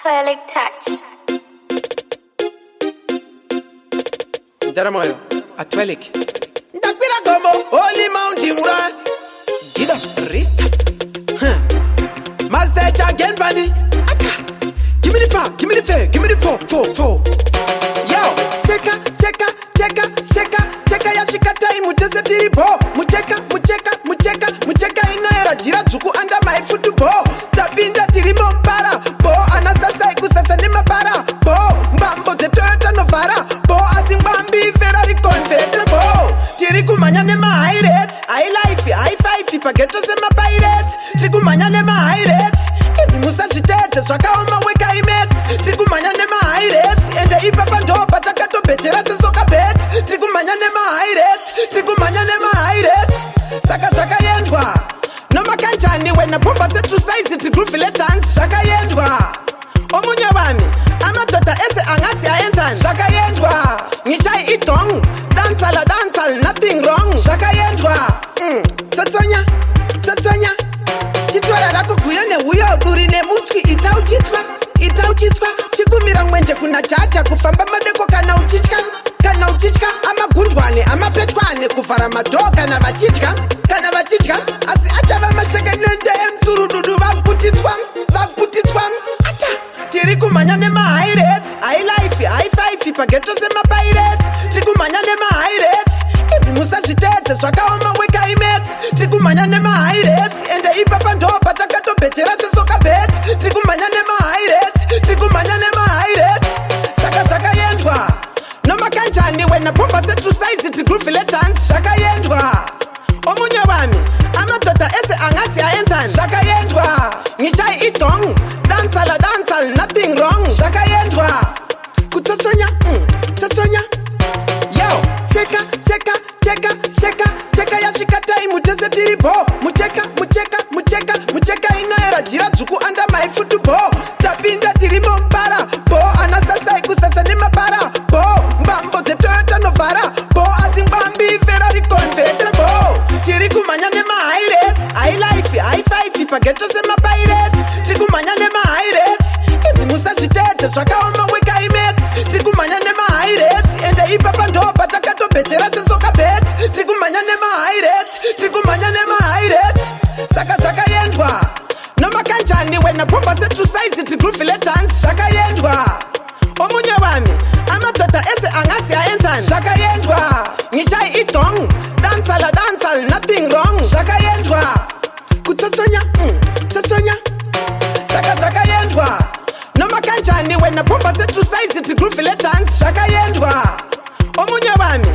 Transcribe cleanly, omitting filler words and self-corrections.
Twilight touch. Daramoyo, a Twilight. Ndakwira gomo, holy mountain run. Gida, Rita. Masecha again, buddy. Give me the pop, give me the fair, give me the four. Yo, cheka ya shikata imutese tiripo. Mucheka ino era jira juku under my football. Tapinda tirimo mpara, bo anasasa ikusasa ni mapara, bo mbambo ze Toyota Novara, bo azimbambi Ferrari Convertible. Tiriku manyane ma high rates, high life, high five, pageto ze ma pirates. Tiriku manyane ma high rates, imi musa shitete, swaka oma weka imet. Tiriku manyane ma high rates, ende ipapa ndo patakato betera se soka bet. Tiriku manyane ma high rates, tiriku manyane ma high rates. Saka yendwa, no makanjani wena pomba setru size iti groovy let dance. Shaka yendwa, omunye wami, amadota ese angasi aenzani. Shaka yendwa, ngishai itong, dancehall, nothing wrong. Shaka yendwa, Tsonya, chitwara rako kuyone uyo urine mutwi itauchitswa, chikumira mwenje kuna chacha kufamba madeko kana uchitya, amagundwane, amapetwane, kuvhara madhoo kana vachitya, asi achava mashekenende emtsurududu vakutitswa, ata, tiri kumhanya nema high rates, high life, high five, pageto sema pirates, tiri kumhanya nema high rates, imi musazvitedze zvakaoma weka imets, tiri kumhanya nema high rates, ende ipapa ndo patakato betera sesoka bet, tiri kumhanya nema high rates, tiri kumhanya nema high rates, saka zvakayendwa. Noma kanjani wena pomba setru size iti groovy let dance. Zvakayendwa, omunye wami, amadota ese angasi aenzani. Zvakayendwa, ngishai itong, dancehall, nothing wrong. Zvakayendwa, kutsotonya, yo, cheka ya shikata imutese tiripo. Mucheka ino era jira juku under my football. Tapinda tirimo mpara, bo anasasa ikusasa ni mapara, bo mbambo ze Toyota Novara, bo azimbambi Ferrari Convertible. Tiri kumanya nema high rates, high life, high five, pageto sema pirates. Tiri kumanya nema high rates, imi musazvitedze zvakaoma weka imets. Tiri kumanya nema high rates, ende ipapa ndo patakato betera sesoka bet. Tiri kumanya nema high rates, tiri kumanya nema high rates, saka zvakayendwa. Noma kanjani wena pomba setru size iti groovy let dance. Zvakayendwa, omunye wami, amadota ese angasi aenzani. Zvakayendwa, ngishai itong, dancehall, nothing wrong. Zvakayendwa, kutsotonya, saka zvakayendwa. Noma kanjani wena pomba setru size iti groovy let dance. Zvakayendwa, omunye wami,